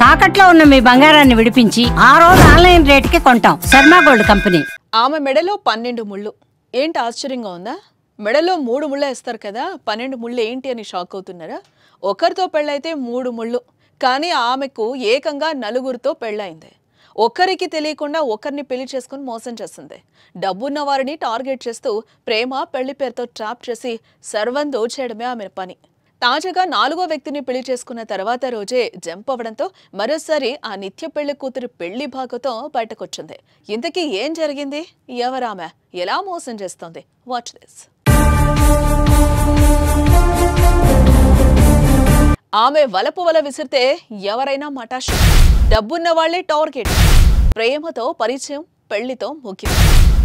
తాకట్లో ఉన్న మీ బంగారాన్ని విడిపించి ఆ రోజు ఆన్లైన్ రేటుకి కొంటాం. Sharma gold company. ఆమె మెడలో 12 ముళ్ళు. ఏంటి ఆశ్చర్యంగా ఉందా? మెడలో 3 ముళ్ళు వేస్తారు కదా, 12 ముళ్ళు ఏంటి అని షాక్ అవుతున్నారా? ఒకరితో పెళ్ళైతే 3 ముళ్ళు, కానీ ఆమెకు ఏకంగా 4గురితో పెళ్ళైంది. ఒకరికి తెలియకుండా ఒకరిని పెళ్లి చేసుకుని మోసం చేస్తుంది. డబ్బున్న వారిని టార్గెట్ చేస్తూ ప్రేమ పెళ్లి పేరుతో ట్రాప్ చేసి సర్వం దోచేయడమే ఆమె పని. తాజాగా 4వ వ్యక్తిని పెళ్లి చేసుకున్న తర్వాత రోజే జంప్ అవ్వడంతో మరోసారి ఆ నిత్య పెళ్లి కూతురు పెళ్లి భాగంతో బయటకొచ్చింది. ఇంతకీ ఏం జరిగింది? ఎవరామె? ఎలా మోసం చేస్తోంది? Watch this. ఆమె వలపు వల విసిరితే ఎవరైనా మటాష్. డబ్బున్న వాళ్లే టార్గెట్. ప్రేమతో పరిచయం, పెళ్లితో ముఖ్యం.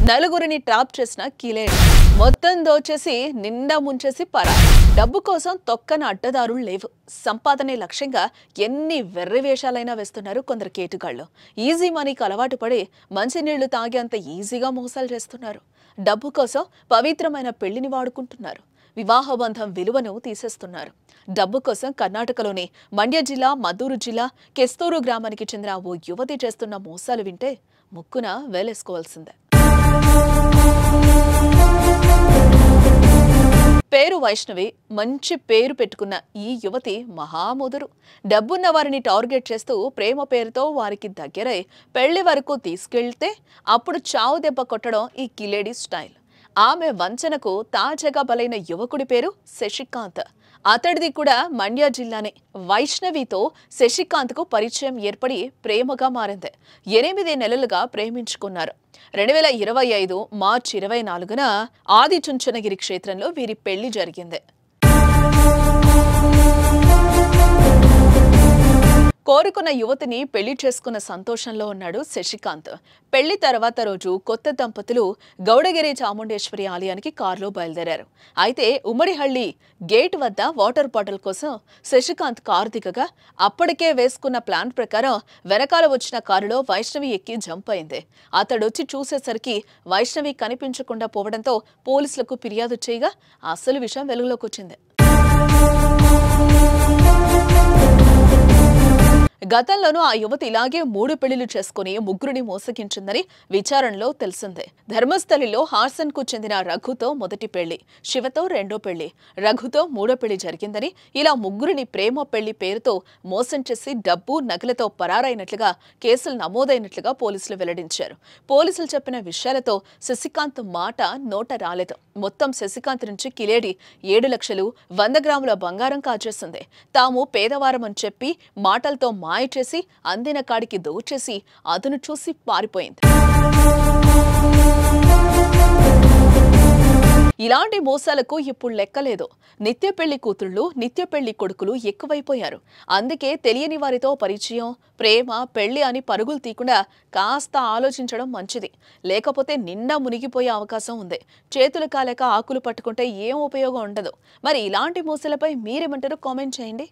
4గురిని ట్రాప్ చేసిన కిలేడి. మొత్తం దోచేసి నిండా ముంచేసి పరా. డబ్బు కోసం తొక్కన అడ్డదారులు లేవు. సంపాదనే లక్ష్యంగా ఎన్ని వెర్రి వేషాలైనా వేస్తున్నారు కొందరు కేటుగాళ్లు. ఈజీ మనీకి అలవాటు పడి మంచినీళ్లు తాగేంత ఈజీగా మోసాలు చేస్తున్నారు. డబ్బు కోసం పవిత్రమైన పెళ్లిని వాడుకుంటున్నారు. వివాహ బంధం విలువను తీసేస్తున్నారు. డబ్బు కోసం కర్ణాటకలోని మండ్య జిల్లా, మద్దూరు జిల్లా కెస్తూరు గ్రామానికి చెందిన ఓ యువతి చేస్తున్న మోసాలు వింటే ముక్కున వేలేసుకోవాల్సిందే. పేరు వైష్ణవి. మంచి పేరు పెట్టుకున్న ఈ యువతి మహాముదురు. డబ్బున్న వారిని టార్గెట్ చేస్తూ ప్రేమ పేరుతో వారికి దగ్గరై పెళ్లి వరకు తీసుకెళ్తే అప్పుడు చావు దెబ్బ కొట్టడం ఈ కిలేడి స్టైల్. ఆమె వంచనకు తాజాగా బలైన యువకుడి పేరు శశికాంత్. అతడిది కూడా మండ్య జిల్లానే. వైష్ణవితో శశికాంత్కు పరిచయం ఏర్పడి ప్రేమగా మారింది. 8 నెలలుగా ప్రేమించుకున్నారు. 2025 మార్చి 24న ఆదిచుంచనగిరి క్షేత్రంలో వీరి పెళ్లి జరిగింది. కోరుకున్న యువతిని పెళ్లి చేసుకున్న సంతోషంలో ఉన్నాడు శశికాంత్. పెళ్లి తర్వాత రోజు కొత్త దంపతులు గౌడగిరి చాముండేశ్వరి ఆలయానికి కారులో బయలుదేరారు. అయితే ఉమ్మడిహళ్లి గేట్ వద్ద వాటర్ బాటిల్ కోసం శశికాంత్ కారు దిగగా అప్పటికే వేసుకున్న ప్లాన్ ప్రకారం వెనకాల వచ్చిన కారులో వైష్ణవి ఎక్కి జంప్ అయింది. అతడొచ్చి చూసేసరికి వైష్ణవి కనిపించకుండా పోవడంతో పోలీసులకు ఫిర్యాదు చేయగా అసలు విషయం వెలుగులోకి వచ్చింది. గతంలోనూ ఆ యువతి ఇలాగే 3 పెళ్లిళ్లు చేసుకుని 3గురిని మోసగించిందని విచారణలో తెలిసిందే. ధర్మస్థలిలో హార్సన్ కు చెందిన రఘుతో మొదటి పెళ్లి, శివతో రెండో పెళ్లి, రఘుతో 3వ పెళ్లి జరిగిందని, ఇలా 3గురిని ప్రేమ పెళ్లి పేరుతో మోసం చేసి డబ్బు, నగలతో పరారైనట్లుగా కేసులు నమోదైనట్లుగా పోలీసులు వెల్లడించారు. పోలీసులు చెప్పిన విషయాలతో శశికాంత్ మాట నోట రాలేదు. మొత్తం శశికాంత్ నుంచి కిలేడి 7 లక్షలు, 100 గ్రాముల బంగారం కాజేసింది. తాము పేదవారమని చెప్పి మాటలతో మాయ చేసి అందిన కాడికి దోచేసి అతను చూసి పారిపోయింది. ఇలాంటి మోసాలకు ఇప్పుడు లెక్కలేదు. నిత్య పెళ్లి కూతుళ్లు, నిత్య పెళ్లి కొడుకులు ఎక్కువైపోయారు. అందుకే తెలియని వారితో పరిచయం, ప్రేమ, పెళ్లి అని పరుగులు తీయకుండా కాస్త ఆలోచించడం మంచిది. లేకపోతే నిండా మునిగిపోయే అవకాశం ఉంది. చేతులు కాలేక ఆకులు పట్టుకుంటే ఏం ఉపయోగం ఉండదు. మరి ఇలాంటి మోసాలపై మీరేమంటారో కామెంట్ చేయండి.